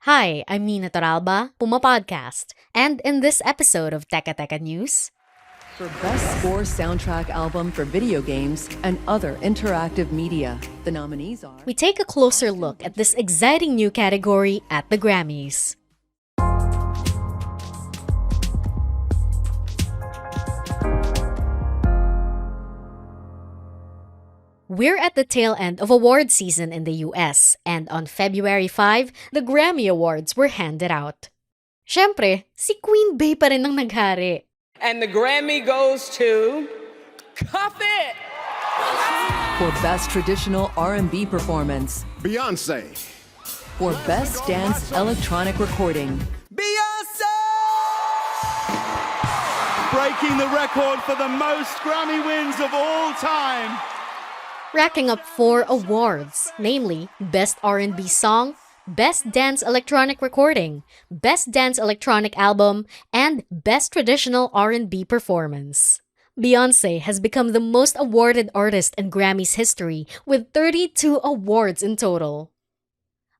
Hi, I'm Nina Toralba, Puma Podcast, and in this episode of Teka Teka News, for Best Score Soundtrack Album for Video Games and Other Interactive Media. The nominees are... we take a closer look at this exciting new category at the Grammys. We're at the tail end of award season in the US, and on February 5, the Grammy Awards were handed out. Siyempre, si Queen Bey pa rin ang naghari. And the Grammy goes to Cuff It! For Best Traditional R&B Performance. Beyonce. For Best Dance Electronic Recording. Beyonce! Breaking the record for the most Grammy wins of all time. Racking up 4 awards, namely Best R&B Song, Best Dance Electronic Recording, Best Dance Electronic Album, and Best Traditional R&B Performance. Beyoncé has become the most awarded artist in Grammy's history with 32 awards in total.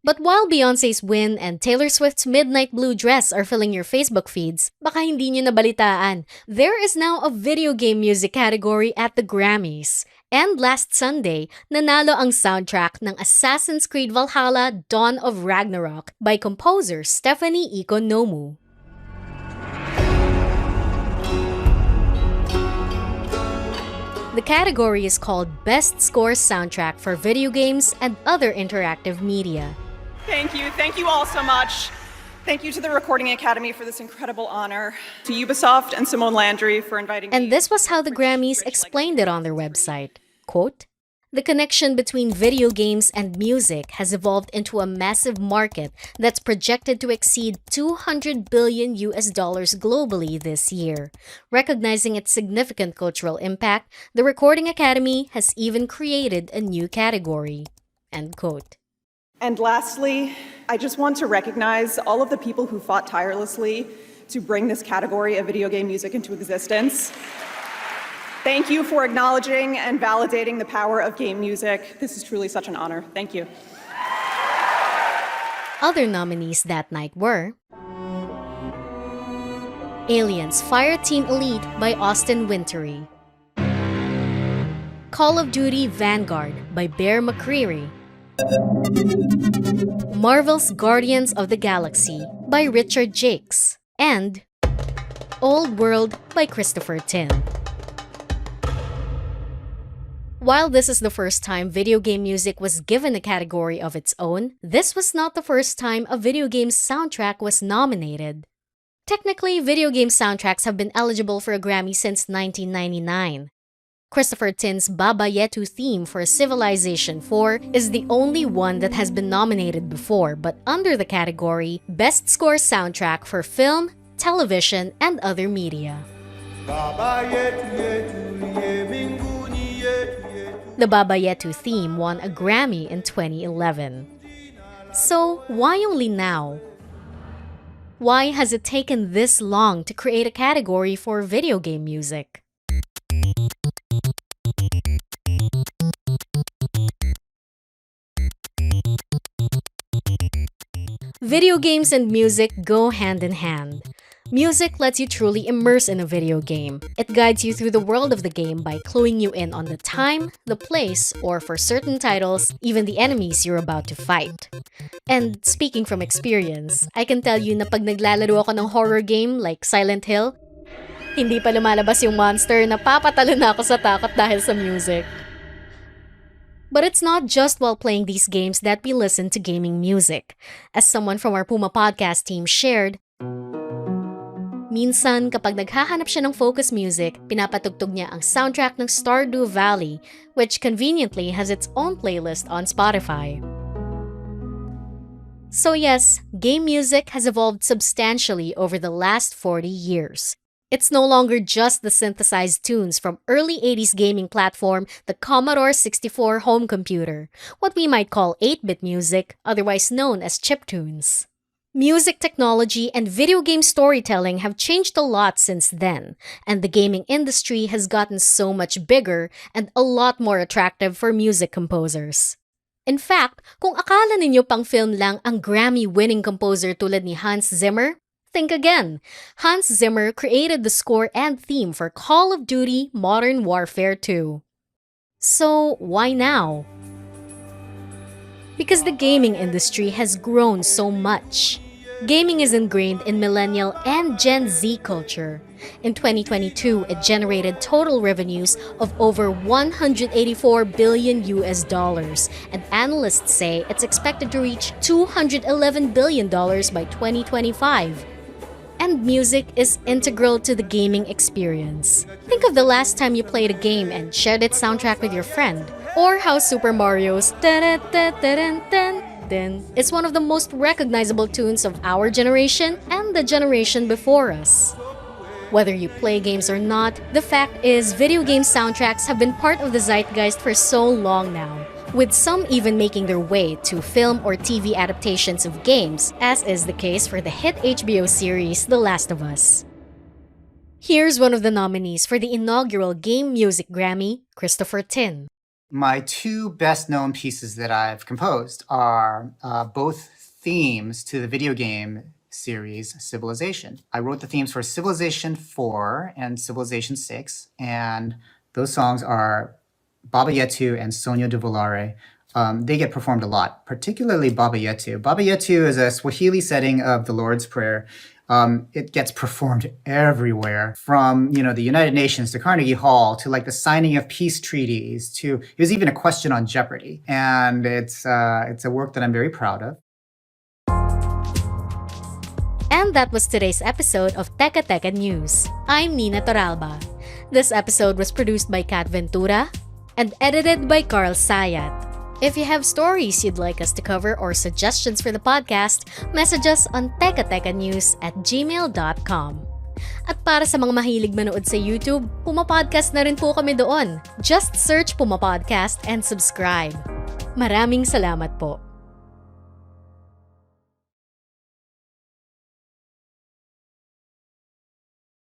But while Beyoncé's win and Taylor Swift's Midnight Blue dress are filling your Facebook feeds, baka hindi nyo nabalitaan, there is now a video game music category at the Grammys. And last Sunday, nanalo ang soundtrack ng Assassin's Creed Valhalla Dawn of Ragnarok by composer Stephanie Ikonomu. The category is called Best Score Soundtrack for Video Games and Other Interactive Media. Thank you. Thank you all so much. Thank you to the Recording Academy for this incredible honor, to Ubisoft and Simone Landry for inviting me. And this was how the Grammys explained it on their website. Quote, "The connection between video games and music has evolved into a massive market that's projected to exceed $200 billion globally this year. Recognizing its significant cultural impact, the Recording Academy has even created a new category." End quote. And lastly, I just want to recognize all of the people who fought tirelessly to bring this category of video game music into existence. Thank you for acknowledging and validating the power of game music. This is truly such an honor. Thank you. Other nominees that night were Aliens Fireteam Elite by Austin Wintory, Call of Duty Vanguard by Bear McCreary, Marvel's Guardians of the Galaxy by Richard Jakes, and Old World by Christopher Tin. While this is the first time video game music was given a category of its own, this was not the first time a video game's soundtrack was nominated. Technically, video game soundtracks have been eligible for a Grammy since 1999. Christopher Tin's Baba Yetu theme for Civilization 4 is the only one that has been nominated before, but under the category Best Score Soundtrack for Film, Television, and Other Media. The Baba Yetu theme won a Grammy in 2011. So, why only now? Why has it taken this long to create a category for video game music? Video games and music go hand in hand. Music lets you truly immerse in a video game. It guides you through the world of the game by cluing you in on the time, the place, or for certain titles, even the enemies you're about to fight. And speaking from experience, I can tell you na pag naglalaro ako ng horror game like Silent Hill, hindi pa lumalabas yung monster, napapatalo na ako sa takot dahil sa music. But it's not just while playing these games that we listen to gaming music. As someone from our Puma Podcast team shared, minsan kapag naghahanap siya ng focus music, pinapatugtog niya ang soundtrack ng Stardew Valley, which conveniently has its own playlist on Spotify. So yes, game music has evolved substantially over the last 40 years. It's no longer just the synthesized tunes from early 80s gaming platform, the Commodore 64 home computer, what we might call 8-bit music, otherwise known as chiptunes. Music technology and video game storytelling have changed a lot since then, and the gaming industry has gotten so much bigger and a lot more attractive for music composers. In fact, kung akala ninyo pang film lang ang Grammy-winning composer tulad ni Hans Zimmer, think again. Hans Zimmer created the score and theme for Call of Duty Modern Warfare 2. So, why now? Because the gaming industry has grown so much. Gaming is ingrained in millennial and Gen Z culture. In 2022, it generated total revenues of over 184 billion US dollars, and analysts say it's expected to reach $211 billion by 2025. And music is integral to the gaming experience. Think of the last time you played a game and shared its soundtrack with your friend, or how Super Mario's "Dun-dun-dun-dun-dun" is one of the most recognizable tunes of our generation and the generation before us. Whether you play games or not, the fact is video game soundtracks have been part of the zeitgeist for so long now, with some even making their way to film or TV adaptations of games, as is the case for the hit HBO series The Last of Us. Here's one of the nominees for the inaugural Game Music Grammy, Christopher Tin. My two best-known pieces that I've composed are both themes to the video game series Civilization. I wrote the themes for Civilization 4 and Civilization 6, and those songs are Baba Yetu and Sonia de Volare. They get performed a lot, particularly Baba Yetu. Baba Yetu is a Swahili setting of the Lord's Prayer. It gets performed everywhere, from the United Nations to Carnegie Hall to like the signing of peace treaties to it was even a question on Jeopardy, and it's a work that I'm very proud of. And that was today's episode of Teka Teka News. I'm Nina Toralba. This episode was produced by Kat Ventura and edited by Carl Sayat. If you have stories you'd like us to cover or suggestions for the podcast, message us on tekatekanews@gmail.com. At para sa mga mahilig manood sa YouTube, Pumapodcast na rin po kami doon. Just search Pumapodcast and subscribe. Maraming salamat po.